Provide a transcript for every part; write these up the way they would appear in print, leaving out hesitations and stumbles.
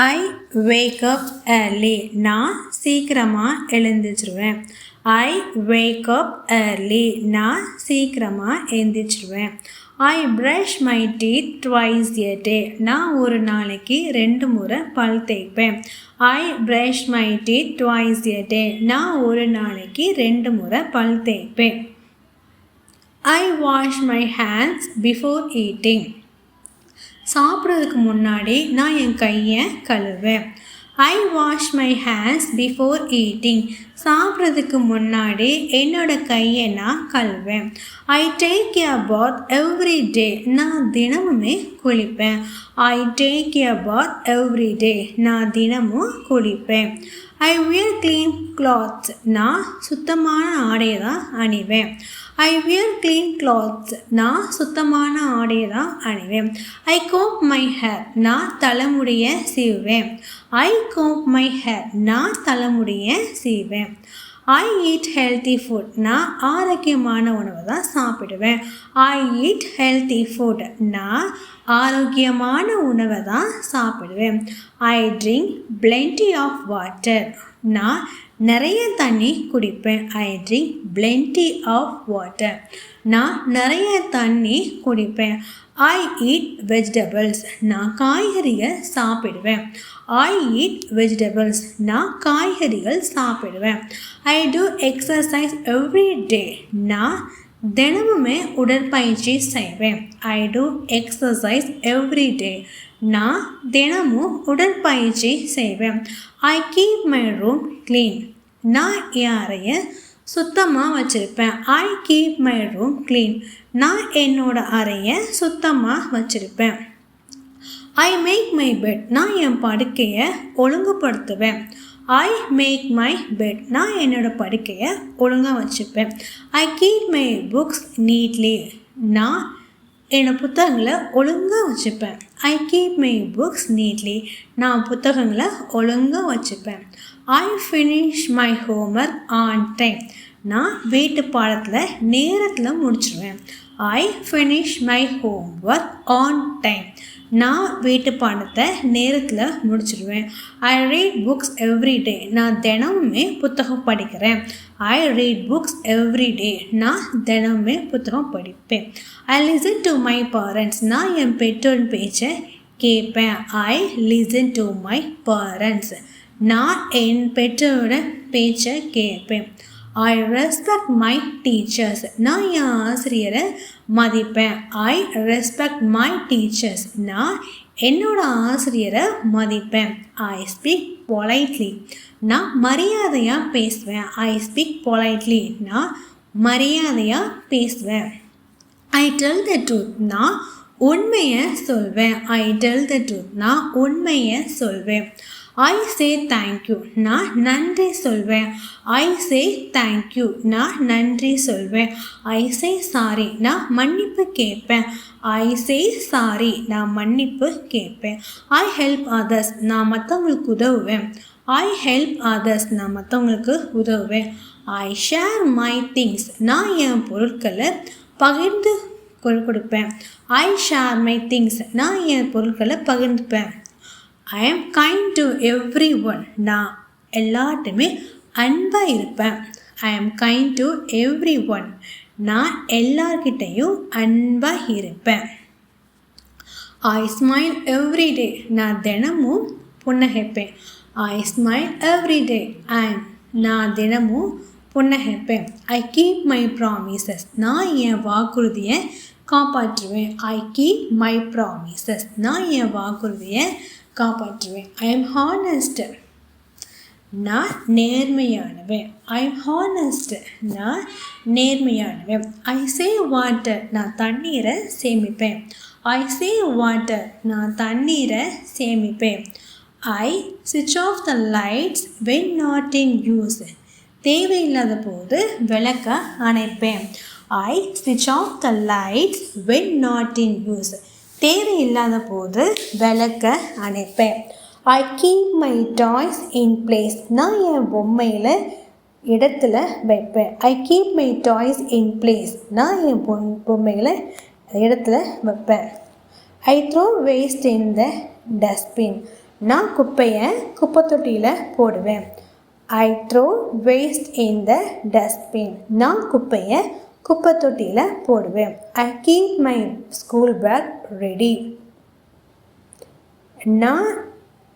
I wake up early. நான் சீக்கிரமாக எழுந்திரிச்சிருவேன். I wake up early. நான் சீக்கிரமாக எழுந்திரிச்சிருவேன். I brush my teeth twice a day. நான் ஒரு நாளைக்கு 2 முறை பல் தேய்ப்பேன். I brush my teeth twice a day. நான் ஒரு நாளைக்கு 2 முறை பல் தேய்ப்பேன். I wash my hands before eating. சாப்பிட்றதுக்கு முன்னாடி நான் என் கையை கழுவேன். I wash my hands before eating. சாப்பிட்றதுக்கு முன்னாடி என்னோட கையை நான் கழுவேன். I take a path every day. நான் தினமுமே குளிப்பேன். I take a path every day. நான் தினமும் குளிப்பேன். I wear clean clothes. நான் சுத்தமான ஆடையை தான் அணிவேன். I wear clean clothes. நான் சுத்தமான ஆடையை தான் அணிவேன். I comb my hair. நான் தலைமுடியை சீவுவேன். I comb my hair. நான் தலைமுடியை சீவேன். I eat healthy food. நான் ஆரோக்கியமான உணவை தான் சாப்பிடுவேன். I eat healthy food. நான் ஆரோக்கியமான உணவை தான் சாப்பிடுவேன். I drink plenty of water. நான் நிறைய தண்ணி குடிப்பேன். I drink plenty of water. நான் நிறைய தண்ணி குடிப்பேன். I eat vegetables. நான் காய்கறிகள் சாப்பிடுவேன். I eat vegetables. நான் காய்கறிகள் சாப்பிடுவேன். I do exercise every day. நான் தினமுமே உடற்பயிற்சி செய்வேன். I do exercise every day. நான் தினமும் உடற்பயிற்சி செய்வேன். I keep my room clean. நான் என் அறையை சுத்தமாக வச்சுருப்பேன். I keep my room clean. நான் என்னோட அறையை சுத்தமாக வச்சுருப்பேன். I make my bed. நான் என் படுக்கையை ஒழுங்குபடுத்துவேன். I make my bed. நான் என்னோட படுக்கையை ஒழுங்காக வச்சுப்பேன். I keep my books neatly. நான் என்னோடய புத்தகங்களை ஒழுங்காக வச்சுப்பேன். I keep my books neatly. நான் புத்தகங்களை ஒழுங்காக வச்சுப்பேன். I finish my homework on time. நான் வீட்டு பாடத்தில் நேரத்தில் முடிச்சிடுவேன். I finish my homework on time. நான் வீட்டு பாடத்தை நேரத்தில் முடிச்சிடுவேன். I read books every day. நான் தினமுமே புத்தகம் படிக்கிறேன். I read books every day. நான் தினமுமே புத்தகம் படிப்பேன். I listen to my parents. நான் என் பெற்றோர் பேச்சை கேட்பேன். ஐ லிசன் டு மை பேரண்ட்ஸ். நான் என் பெற்றோரோட பேச்சை கேட்பேன். I respect my teachers. நான் என் ஆசிரியரை மதிப்பேன். I respect my teachers. நான் என்னோட ஆசிரியரை மதிப்பேன். ஐ ஸ்பீக் பொலைட்லி. நான் மரியாதையாக பேசுவேன். I speak politely. நான் மரியாதையாக பேசுவேன். I tell the truth. நான் உண்மையை சொல்வேன். I tell the truth. நான் உண்மையை சொல்வேன். I say thank you. நான் நன்றி சொல்வேன். I say thank you. நான் நன்றி சொல்வேன். I say sorry. நான் மன்னிப்பு கேட்பேன். I say sorry. நான் மன்னிப்பு கேட்பேன். I help others. நான் மற்றவங்களுக்கு உதவுவேன். I help others. நான் மற்றவங்களுக்கு உதவுவேன். I share my things. நான் என் பொருட்களை பகிர்ந்து கொடுப்பேன். ஐ ஷேர் மை திங்ஸ். நான் என் பொருட்களை பகிர்ந்துப்பேன். ஐ ஆம் கைண்ட் டு எவ்ரி ஒன். நான் எல்லாட்டுமே அன்பாக இருப்பேன். ஐ ஆம் கைண்ட் டு எவ்ரி ஒன். நான் எல்லார்கிட்டையும் அன்பாக இருப்பேன். I smile every day. நான் தினமும் புன்னகைப்பேன். I smile every day. நான் தினமும் புன்னகைப்பேன். I keep my promises. நான் என் வாக்குறுதியை காப்பாற்றுவேன். I keep my promises. நான் என் வாக்குறுதியை காப்பாற்றுவேன். I am honest. நான் நேர்மையானவன். I am honest. நான் நேர்மையானவன். ஐ சேவ் வாட்டர். நான் தண்ணீரை சேமிப்பேன். ஐ சேவ் வாட்டர். நான் தண்ணீரை சேமிப்பேன். ஐ ஸ்விட்ச் off the lights when not in use. தேவையில்லாத போது விளக்க அணைப்பேன். ஐ ஸ்விட்ச் off the lights when not in use. தேவையில்லாத போது விளக்க அணைப்பேன். I keep my toys in place. நான் என் பொம்மையில் இடத்துல வைப்பேன். I keep my toys in place. நான் என் பொம்மைகளை இடத்துல வைப்பேன். I throw waste in the dustbin. நான் குப்பையை குப்பை தொட்டியில் போடுவேன். I throw waste in the dustbin. நான் குப்பையை குப்பை தொட்டியில் போடுவேன். I keep my school bag ready. நான்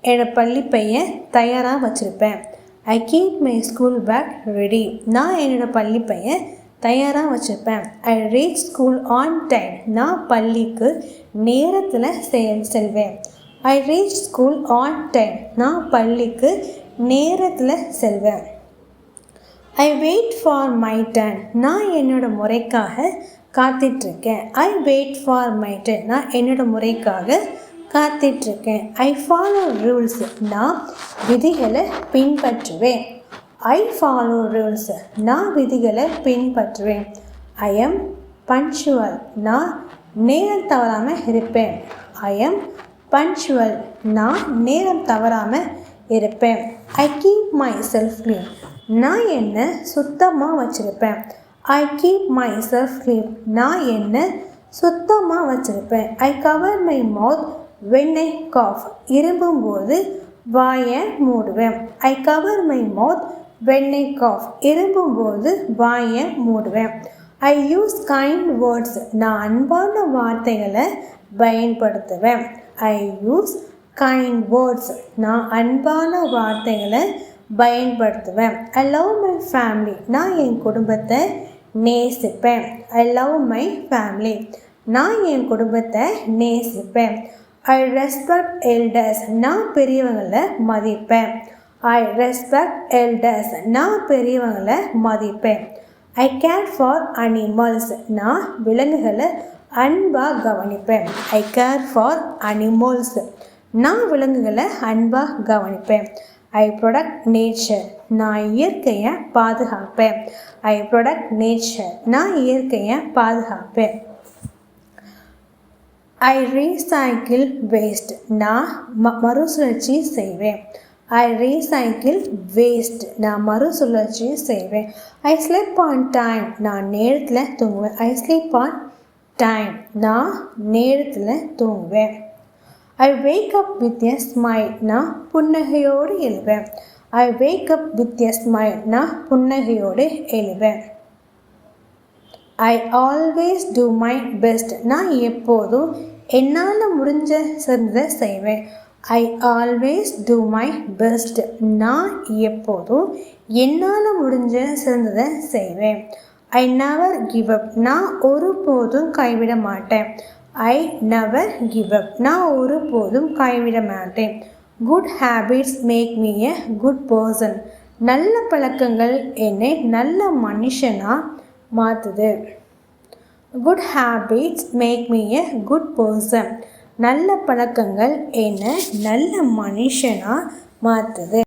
என்னோடய பள்ளிப்பையை தயாராக வச்சுருப்பேன். I keep my school bag ready. நான் என்னோடய பள்ளிப்பையை தயாராக வச்சுருப்பேன். I reach school on time. நான் பள்ளிக்கு நேரத்தில் செல்வேன். I reach school on time. நான் பள்ளிக்கு நேரத்தில் செல்வேன். I wait for my turn. நான் என்னோடய முறைக்காக காத்துட்ருக்கேன். I wait for my turn. நான் என்னோடய முறைக்காக காத்துட்ருக்கேன். I follow rules. நான் விதிகளை பின்பற்றுவேன். I follow rules. நான் விதிகளை பின்பற்றுவேன். ஐ எம் பன்ச்சுவல். நான் நேரம் தவறாமல் இருப்பேன். I am punctual. நான் நேரம் தவறாமல் இருப்பேன். I keep myself clean. நான் என்னை சுத்தமாக வச்சுருப்பேன். I keep myself clean. நான் என்னை சுத்தமாக வச்சுருப்பேன். I cover my mouth when I cough. இரும்பும்போது வாயை மூடுவேன். I cover my mouth when I cough. இரும்பும்போது வாயை மூடுவேன். I use kind words. நான் அன்பான வார்த்தைகளை பயன்படுத்துவேன். I use kind words. நான் அன்பான வார்த்தைகளை பயன்படுத்துவேன். I love my family. நான் என் குடும்பத்தை நேசிப்பேன். I love my family. நான் என் குடும்பத்தை நேசிப்பேன். I respect elders. நான் பெரியவங்களை மதிப்பேன். I respect elders. நான் பெரியவங்களை மதிப்பேன். ஐ கேர் ஃபார் அனிமல்ஸ். நான் விலங்குகளை அன்பாக கவனிப்பேன். ஐ கேர் ஃபார் அனிமல்ஸ். நான் விலங்குகளை அன்பாக கவனிப்பேன். ஐ ப்ரொடக்ட் நேச்சர். நான் இயற்கையை பாதுகாப்பேன். I protect nature. நான் இயற்கையை பாதுகாப்பேன். I recycle waste. நான் மறுசுழற்சி செய்வேன். I recycle waste. நான் மறுசுழற்சி செய்வேன். I sleep on time. நான் நேரத்தில் தூங்குவேன். I sleep on time. நான் நேரத்தில் தூங்குவேன். I wake up with a smile. நான் புன்னகையோடு எழுவேன். I wake up with a smile. நான் புன்னகையோடு எழுவேன். I always do my best. நான் எப்போதும் என்னால் முடிஞ்ச சிறந்ததை செய்வேன். I always do my best. நான் எப்போதும் என்னால் முடிஞ்ச சிறந்ததை செய்வேன். I never give up. நான் ஒருபோதும் கைவிட மாட்டேன். I never give up. நான் ஒருபோதும் கைவிட மாட்டேன். Good habits make me a good person. நல்ல பழக்கங்கள் என்னை நல்ல மனுஷனாக மாற்றுது. Good habits make me a good person. நல்ல பழக்கங்கள் என்னை நல்ல மனுஷனாக மாற்றுது.